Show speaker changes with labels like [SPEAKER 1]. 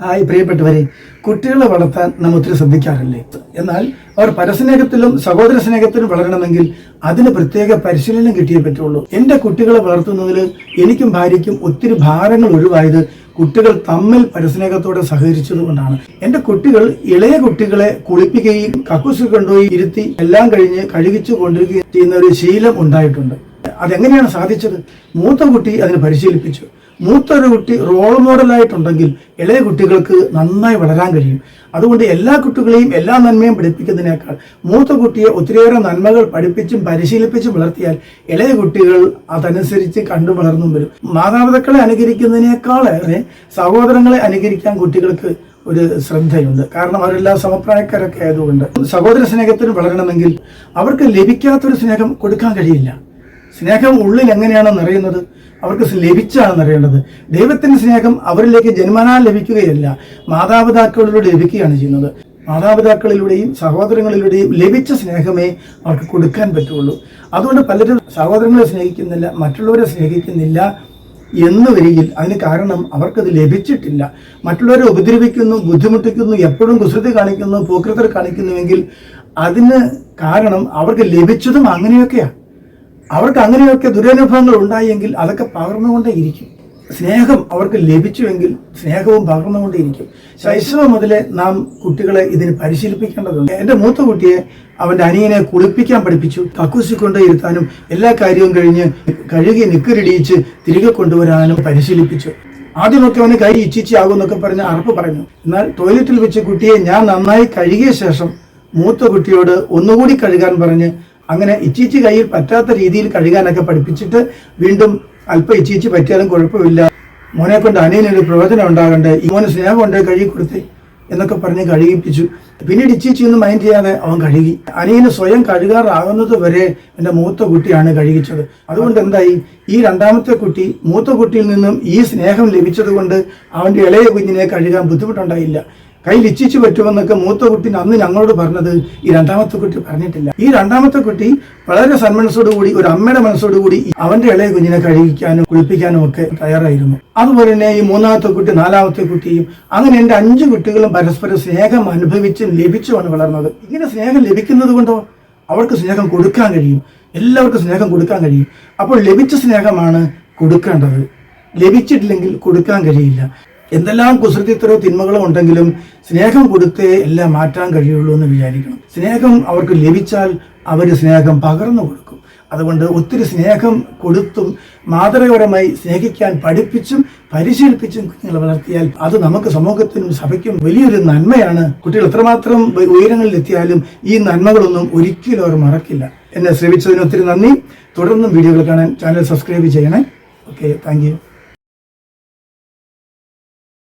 [SPEAKER 1] Hi പ്രിയപ്പെട്ടവരെ, കുട്ടികളെ വളർത്താൻ നാം ഒത്തിരി ശ്രദ്ധിക്കാറില്ലേ? എന്നാൽ അവർ പരസ്നേഹത്തിലും സഹോദര സ്നേഹത്തിലും വളരണമെങ്കിൽ അതിന് പ്രത്യേക പരിശീലനം കിട്ടിയേ പറ്റുള്ളൂ. എൻ്റെ കുട്ടികളെ വളർത്തുന്നതിൽ എനിക്കും ഭാര്യയ്ക്കും ഒത്തിരി ഭാരങ്ങൾ ഒഴിവായത് കുട്ടികൾ തമ്മിൽ പരസ്നേഹത്തോടെ സഹകരിച്ചതുകൊണ്ടാണ്. എൻ്റെ കുട്ടികൾ ഇളയ കുട്ടികളെ കുളിപ്പിക്കുകയും കക്കൂസിൽ കൊണ്ടുപോയി ഇരുത്തി എല്ലാം കഴിഞ്ഞ് കഴുകിച്ചു കൊണ്ടിരിക്കുകയും ചെയ്യുന്ന ഒരു ശീലം ഉണ്ടായിട്ടുണ്ട്. അതെങ്ങനെയാണ് സാധിച്ചത്? മൂത്ത കുട്ടി അതിന് പരിശീലിപ്പിച്ചു. മൂത്തൊരു കുട്ടി റോൾ മോഡലായിട്ടുണ്ടെങ്കിൽ ഇളയ കുട്ടികൾക്ക് നന്നായി വളരാൻ കഴിയും. അതുകൊണ്ട് എല്ലാ കുട്ടികളെയും എല്ലാ നന്മയും പഠിപ്പിക്കുന്നതിനേക്കാൾ മൂത്ത കുട്ടിയെ ഒത്തിരിയേറെ നന്മകൾ പഠിപ്പിച്ചും പരിശീലിപ്പിച്ചും വളർത്തിയാൽ ഇളയ കുട്ടികൾ അതനുസരിച്ച് കണ്ടു വളർന്നും വരും. മാതാപിതാക്കളെ അനുകരിക്കുന്നതിനേക്കാളേറെ സഹോദരങ്ങളെ അനുകരിക്കാൻ കുട്ടികൾക്ക് ഒരു ശ്രദ്ധയുണ്ട്. കാരണം അവരെല്ലാം സമപ്രായക്കാരൊക്കെ ആയതുകൊണ്ട്. സഹോദര സ്നേഹത്തിന് വളരണമെങ്കിൽ അവർക്ക് ലഭിക്കാത്തൊരു സ്നേഹം കൊടുക്കാൻ കഴിയില്ല. സ്നേഹം ഉള്ളിൽ എങ്ങനെയാണെന്ന് അറിയുന്നത് അവർക്ക് ലഭിച്ചാണെന്ന് അറിയേണ്ടത്. ദൈവത്തിന്റെ സ്നേഹം അവരിലേക്ക് ജന്മനാൽ ലഭിക്കുകയല്ല, മാതാപിതാക്കളിലൂടെ ലഭിക്കുകയാണ് ചെയ്യുന്നത്. മാതാപിതാക്കളിലൂടെയും സഹോദരങ്ങളിലൂടെയും ലഭിച്ച സ്നേഹമേ അവർക്ക് കൊടുക്കാൻ പറ്റുള്ളൂ. അതുകൊണ്ട് പലരും സഹോദരങ്ങളെ സ്നേഹിക്കുന്നില്ല, മറ്റുള്ളവരെ സ്നേഹിക്കുന്നില്ല എന്ന് വരികിൽ അതിന് കാരണം അവർക്കത് ലഭിച്ചിട്ടില്ല. മറ്റുള്ളവരെ ഉപദ്രവിക്കുന്നു, ബുദ്ധിമുട്ടിക്കുന്നു, എപ്പോഴും കുസൃതി കാണിക്കുന്നു, പോക്രിത്തർ കാണിക്കുന്നുവെങ്കിൽ അതിന് കാരണം അവർക്ക് ലഭിച്ചതും അങ്ങനെയൊക്കെയാണ്. അവർക്ക് അങ്ങനെയൊക്കെ ദുരനുഭവങ്ങൾ ഉണ്ടായെങ്കിൽ അതൊക്കെ പകർന്നുകൊണ്ടേയിരിക്കും. സ്നേഹം അവർക്ക് ലഭിച്ചുവെങ്കിൽ സ്നേഹവും പകർന്നുകൊണ്ടേയിരിക്കും. ശൈശവം മുതലേ നാം കുട്ടികളെ ഇതിന് പരിശീലിപ്പിക്കേണ്ടതുണ്ട്. എൻ്റെ മൂത്ത കുട്ടിയെ അവൻ്റെ അനിയനെ കുളിപ്പിക്കാൻ പഠിപ്പിച്ചു. കക്കൂസി കൊണ്ട് ഇരുത്താനും എല്ലാ കാര്യവും കഴിഞ്ഞ് കഴുകി നിക്കറിടിയിച്ച് തിരികെ കൊണ്ടുവരാനും പരിശീലിപ്പിച്ചു. ആദ്യമൊക്കെ അവന് കൈ ഇച്ചിച്ചാകും എന്നൊക്കെ പറഞ്ഞ് അറപ്പ് പറഞ്ഞു. എന്നാൽ ടോയ്ലറ്റിൽ വെച്ച് കുട്ടിയെ ഞാൻ നന്നായി കഴുകിയ ശേഷം മൂത്ത കുട്ടിയോട് ഒന്നുകൂടി കഴുകാൻ പറഞ്ഞ് അങ്ങനെ ഇച്ചിച്ച് കയ്യിൽ പറ്റാത്ത രീതിയിൽ കഴുകാനൊക്കെ പഠിപ്പിച്ചിട്ട് വീണ്ടും അല്പം ഇച്ചിച്ച് പറ്റിയാലും കുഴപ്പമില്ല, മോനെ കൊണ്ട് അനിയനൊരു പ്രയോജനം ഉണ്ടാകണ്ടേ, ഈ മോന് സ്നേഹം കൊണ്ട് കഴുകി കൊടുത്തേ എന്നൊക്കെ പറഞ്ഞ് കഴുകിപ്പിച്ചു. പിന്നീട് ഇച്ചിച്ചൊന്നും മൈൻഡ് ചെയ്യാതെ അവൻ കഴുകി. അനിയന് സ്വയം കഴുകാറാകുന്നത് വരെ എൻ്റെ മൂത്ത കുട്ടിയാണ് കഴുകിച്ചത്. അതുകൊണ്ട് എന്തായി, ഈ രണ്ടാമത്തെ കുട്ടി മൂത്ത കുട്ടിയിൽ നിന്നും ഈ സ്നേഹം ലഭിച്ചത് കൊണ്ട് അവൻ്റെ ഇളയ കുഞ്ഞിനെ കഴുകാൻ ബുദ്ധിമുട്ടുണ്ടായില്ല. കയ്യിൽ ഇച്ചിച്ച് പറ്റുമെന്നൊക്കെ മൂത്ത കുട്ടി അന്ന് ഞങ്ങളോട് പറഞ്ഞത് ഈ രണ്ടാമത്തെ കുട്ടി പറഞ്ഞിട്ടില്ല. ഈ രണ്ടാമത്തെ കുട്ടി വളരെ സന്മനസ്സോടുകൂടി, ഒരു അമ്മയുടെ മനസ്സോടുകൂടി അവന്റെ ഇളയ കുഞ്ഞിനെ കഴുകിക്കാനും കുളിപ്പിക്കാനും ഒക്കെ തയ്യാറായിരുന്നു. അതുപോലെ തന്നെ ഈ മൂന്നാമത്തെ കുട്ടി, നാലാമത്തെ കുട്ടിയും, അങ്ങനെ എൻ്റെ 5 കുട്ടികളും പരസ്പരം സ്നേഹം അനുഭവിച്ചും ലഭിച്ചുമാണ് വളർന്നത്. ഇങ്ങനെ സ്നേഹം ലഭിക്കുന്നത് കൊണ്ടോ അവർക്ക് സ്നേഹം കൊടുക്കാൻ കഴിയും, എല്ലാവർക്കും സ്നേഹം കൊടുക്കാൻ കഴിയും. അപ്പോൾ ലഭിച്ച സ്നേഹമാണ് കൊടുക്കേണ്ടത്. ലഭിച്ചിട്ടില്ലെങ്കിൽ കൊടുക്കാൻ കഴിയില്ല. എന്തെല്ലാം കുസൃതിത്തരോ തിന്മകളോ ഉണ്ടെങ്കിലും സ്നേഹം കൊടുത്തേ എല്ലാം മാറ്റാൻ കഴിയുള്ളൂ എന്ന് വിചാരിക്കണം. സ്നേഹം അവർക്ക് ലഭിച്ചാൽ അവർ സ്നേഹം പകർന്നു കൊടുക്കും. അതുകൊണ്ട് ഒത്തിരി സ്നേഹം കൊടുത്തും മാതൃകപരമായി സ്നേഹിക്കാൻ പഠിപ്പിച്ചും പരിശീലിപ്പിച്ചും കുഞ്ഞുങ്ങളെ വളർത്തിയാൽ അത് നമുക്ക് സമൂഹത്തിനും സഭയ്ക്കും വലിയൊരു നന്മയാണ്. കുട്ടികൾ എത്രമാത്രം ഉയരങ്ങളിൽ എത്തിയാലും ഈ നന്മകളൊന്നും ഒരിക്കലും അവർ മറക്കില്ല. എന്നെ ശ്രമിച്ചതിന് ഒത്തിരി നന്ദി. തുടർന്നും വീഡിയോകൾ കാണാൻ ചാനൽ സബ്സ്ക്രൈബ് ചെയ്യണേ. Okay, thank you.